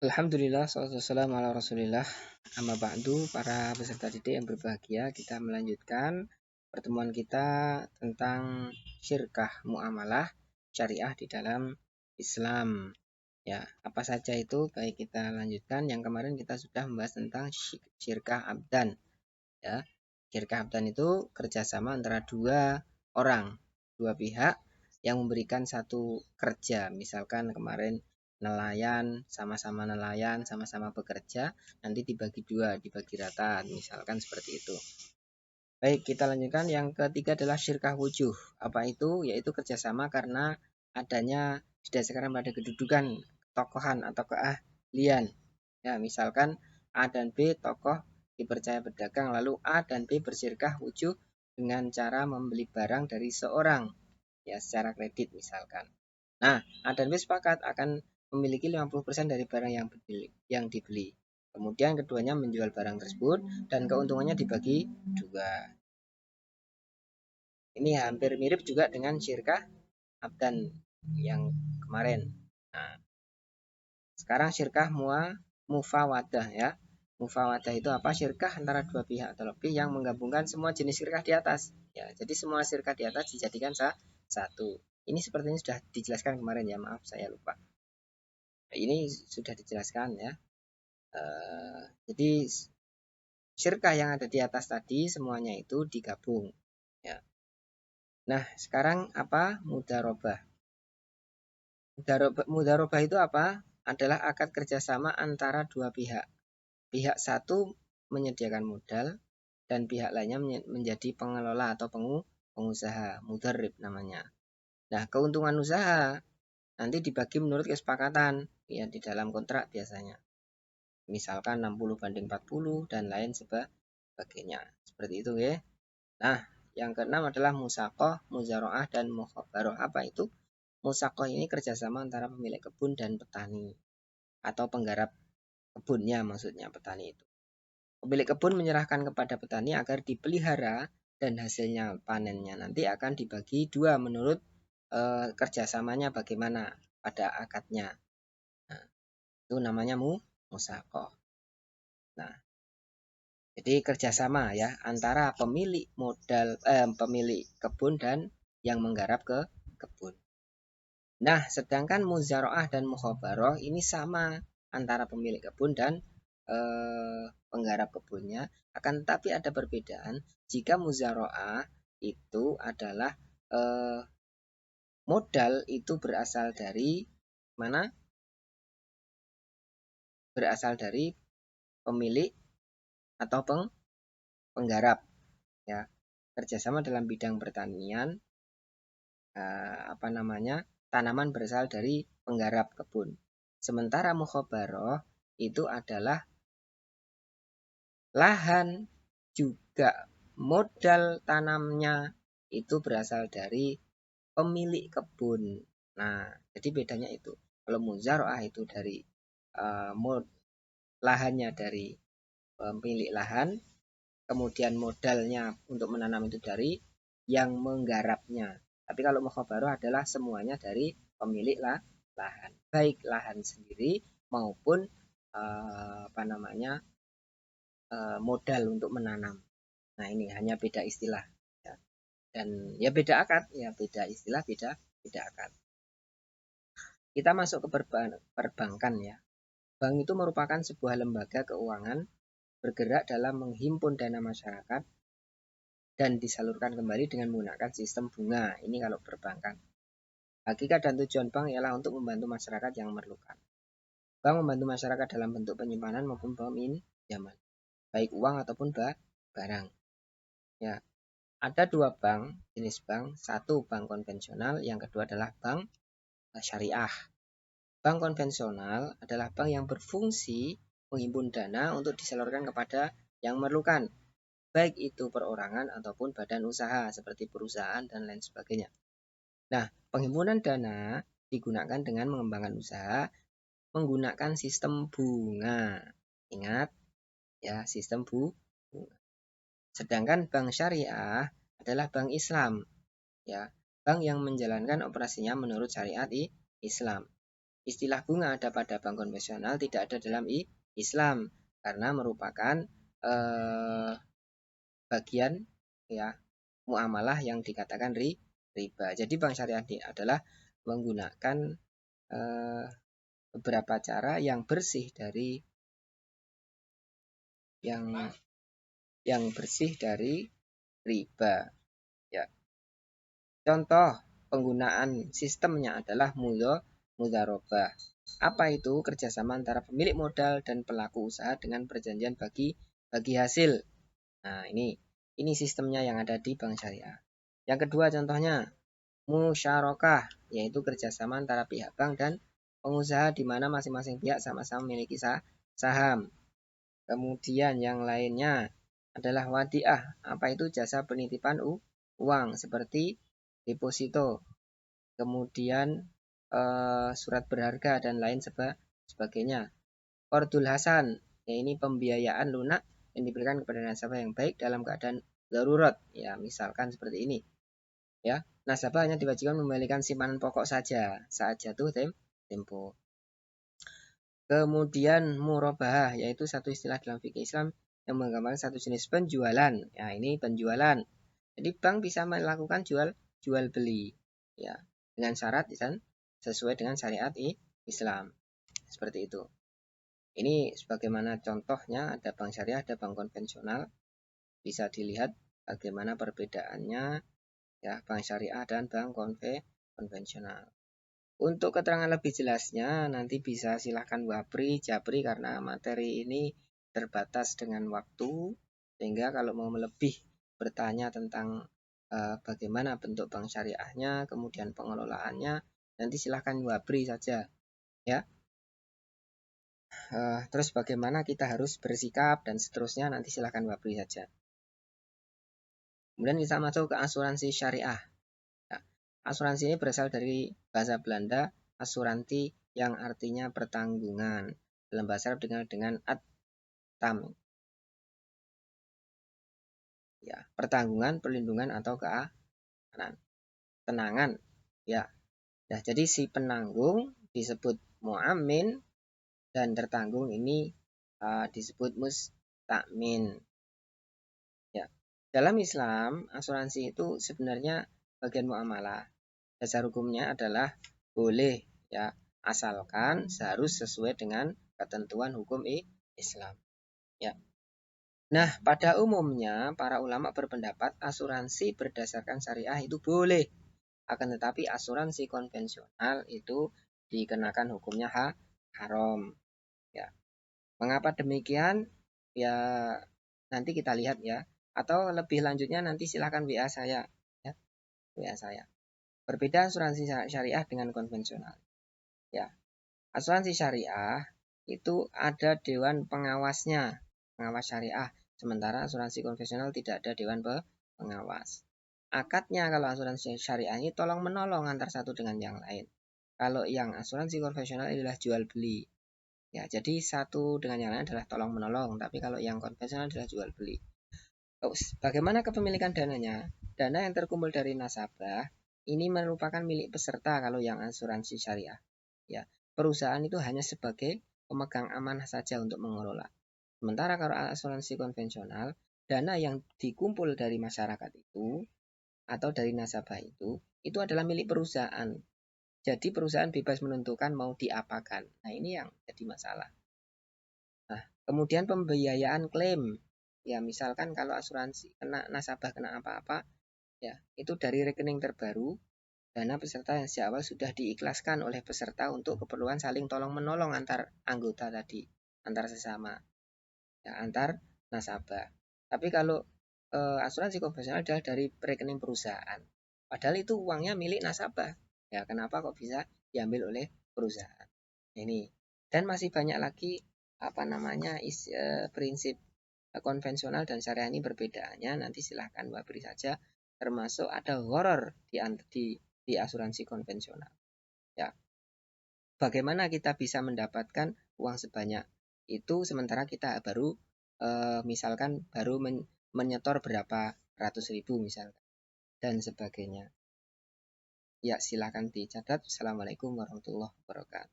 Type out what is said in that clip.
Alhamdulillah, salatu wassalamu ala rasulillah. Amma ba'du, para peserta didik yang berbahagia, kita melanjutkan pertemuan kita tentang syirkah muamalah syariah di dalam Islam. Ya, apa saja itu? Baik, kita lanjutkan. Yang kemarin kita sudah membahas tentang syirkah abdan. Ya, syirkah abdan itu kerjasama antara dua orang, dua pihak yang memberikan satu kerja. Misalkan kemarin nelayan, sama-sama bekerja, nanti dibagi dua, dibagi rata, misalkan seperti itu. Baik, kita lanjutkan. Yang ketiga adalah syirkah wujuh. Apa itu? Yaitu kerjasama karena adanya didasarkan pada kedudukan, tokohan atau keahlian. Ya, misalkan A dan B tokoh dipercaya berdagang, lalu A dan B bersyirkah wujuh dengan cara membeli barang dari seorang, ya secara kredit misalkan. Nah, A dan B sepakat akan memiliki 50% dari barang yang dibeli. Kemudian keduanya menjual barang tersebut dan keuntungannya dibagi dua. Ini hampir mirip juga dengan syirkah abdan yang kemarin. Nah, sekarang syirkah mufawadah ya. Mufawadah itu apa? Syirkah antara dua pihak atau lebih yang menggabungkan semua jenis syirkah di atas. Ya, jadi semua syirkah di atas dijadikan satu. Ini sepertinya sudah dijelaskan kemarin ya, maaf saya lupa. Nah, ini sudah dijelaskan ya. Jadi syirkah yang ada di atas tadi semuanya itu digabung. Ya. Nah, sekarang apa? Mudharobah. Mudharobah itu apa? Adalah akad kerjasama antara dua pihak. Pihak satu menyediakan modal dan pihak lainnya menjadi pengelola atau pengusaha. Mudharib namanya. Nah, keuntungan usaha nanti dibagi menurut kesepakatan ya di dalam kontrak biasanya. Misalkan 60/40 dan lain sebagainya. Seperti itu ya. Nah, yang keenam adalah musaqah, muzaroah dan mukhabaroh. Apa itu? Musaqah ini kerjasama antara pemilik kebun dan petani atau penggarap kebunnya, maksudnya petani itu. Pemilik kebun menyerahkan kepada petani agar dipelihara dan hasilnya panennya nanti akan dibagi dua menurut kerjasamanya bagaimana pada akadnya. Nah, itu namanya musaqah. Nah, jadi kerjasama ya antara pemilik kebun dan yang menggarap ke kebun. Nah, sedangkan muzaroah dan mukhabaroh ini sama antara pemilik kebun dan penggarap kebunnya. Akan tetapi ada perbedaan jika muzaroah itu adalah modal itu berasal dari mana? Berasal dari pemilik atau penggarap ya. Kerjasama dalam bidang pertanian tanaman berasal dari penggarap kebun. Sementara mukhabaroh itu adalah lahan juga modal tanamnya itu berasal dari pemilik kebun. Nah, jadi bedanya itu. Kalau muzaroah itu dari lahannya dari pemilik lahan, kemudian modalnya untuk menanam itu dari yang menggarapnya. Tapi kalau mukhabaroh adalah semuanya dari pemilik lahan, baik lahan sendiri maupun modal untuk menanam. Nah, ini hanya beda istilah ya. Dan ya beda akad, ya beda istilah, beda akad. Kita masuk ke perbankan ya. Bank itu merupakan sebuah lembaga keuangan bergerak dalam menghimpun dana masyarakat dan disalurkan kembali dengan menggunakan sistem bunga. Ini kalau perbankan. Hakikat dan tujuan bank ialah untuk membantu masyarakat yang memerlukan. Bank membantu masyarakat dalam bentuk penyimpanan maupun peminjaman, baik uang ataupun barang. Ya, ada dua jenis bank. Satu bank konvensional, yang kedua adalah bank syariah. Bank konvensional adalah bank yang berfungsi menghimpun dana untuk disalurkan kepada yang memerlukan, baik itu perorangan ataupun badan usaha seperti perusahaan dan lain sebagainya. Nah, penghimpunan dana digunakan dengan mengembangkan usaha menggunakan sistem bunga. Ingat ya, sistem bunga. Sedangkan bank syariah adalah bank Islam, ya, bank yang menjalankan operasinya menurut syariat Islam. istilah bunga ada pada bank konvensional tidak ada dalam Islam karena merupakan bagian ya muamalah yang dikatakan riba. Jadi bank syariah adalah menggunakan beberapa cara yang bersih dari riba. Ya. Contoh penggunaan sistemnya adalah mudharabah. Apa itu? Kerjasama antara pemilik modal dan pelaku usaha dengan perjanjian bagi hasil. Nah, ini sistemnya yang ada di bank syariah. Yang kedua contohnya musyarakah, yaitu kerjasama antara pihak bank dan pengusaha di mana masing-masing pihak sama-sama memiliki saham. Kemudian yang lainnya adalah wadiah. Apa itu? Jasa penitipan uang seperti deposito, kemudian surat berharga dan lain sebagainya. Qardul hasan, ya ini pembiayaan lunak yang diberikan kepada nasabah yang baik dalam keadaan darurat. Ya, misalkan seperti ini. Ya, nasabah hanya diwajibkan membalikan simpanan pokok saja saat jatuh tempo. Kemudian murabahah, yaitu satu istilah dalam fikih Islam yang menggambarkan satu jenis penjualan. Ya, ini penjualan. Jadi bank bisa melakukan jual beli, ya, dengan syarat dan sesuai dengan syariat Islam. Seperti itu. Ini sebagaimana contohnya, ada bank syariah, ada bank konvensional. Bisa dilihat bagaimana perbedaannya ya bank syariah dan bank konvensional. Untuk keterangan lebih jelasnya nanti bisa silahkan Japri karena materi ini terbatas dengan waktu, sehingga kalau mau lebih bertanya tentang bagaimana bentuk bank syariahnya, kemudian pengelolaannya, nanti silahkan Japri saja ya. Terus bagaimana kita harus bersikap dan seterusnya nanti silahkan Japri saja. Kemudian kita masuk ke asuransi syariah. Nah, asuransi ini berasal dari bahasa Belanda asuransi yang artinya pertanggungan. Dalam bahasa Arab dikenal dengan at-tam. Ya, pertanggungan, perlindungan atau keamanan. Tenangan. Ya. Nah, jadi si penanggung disebut mu'amin dan tertanggung ini disebut mustakmin. Ya. Dalam Islam, asuransi itu sebenarnya bagian muamalah. Dasar hukumnya adalah boleh ya, asalkan harus sesuai dengan ketentuan hukum Islam. Ya. Nah, pada umumnya para ulama berpendapat asuransi berdasarkan syariah itu boleh. Akan tetapi asuransi konvensional itu dikenakan hukumnya haram. Ya. Mengapa demikian? Ya, nanti kita lihat ya. Atau lebih lanjutnya nanti silakan WA saya ya. WA saya. Berbeda asuransi syariah dengan konvensional. Ya. Asuransi syariah itu ada dewan pengawasnya, pengawas syariah. Sementara asuransi konvensional tidak ada dewan pengawas. Akadnya kalau asuransi syariah ini tolong menolong antar satu dengan yang lain. Kalau yang asuransi konvensional adalah jual beli. Ya, jadi satu dengan yang lain adalah tolong menolong, tapi kalau yang konvensional adalah jual beli. Bagaimana kepemilikan dananya? Dana yang terkumpul dari nasabah ini merupakan milik peserta kalau yang asuransi syariah. Ya, perusahaan itu hanya sebagai pemegang amanah saja untuk mengelola. Sementara kalau asuransi konvensional, dana yang dikumpul dari masyarakat itu atau dari nasabah itu adalah milik perusahaan. Jadi perusahaan bebas menentukan mau diapakan. Nah, ini yang jadi masalah. Nah, kemudian pembiayaan klaim. Ya, misalkan kalau asuransi kena nasabah kena apa-apa, ya, itu dari rekening terbaru, dana peserta yang sejak awal sudah diikhlaskan oleh peserta untuk keperluan saling tolong-menolong antar anggota tadi, antar sesama, ya, antar nasabah. Tapi kalau asuransi konvensional adalah dari rekening perusahaan. Padahal itu uangnya milik nasabah. Ya, kenapa kok bisa diambil oleh perusahaan? Ini. Dan masih banyak lagi prinsip konvensional dan syariah ini perbedaannya. Nanti silahkan beri saja. Termasuk ada horor di asuransi konvensional. Ya. Bagaimana kita bisa mendapatkan uang sebanyak itu sementara kita baru misalkan baru menyetor berapa ratus ribu misalkan dan sebagainya. Ya, silakan dicatat. Assalamualaikum warahmatullahi wabarakatuh.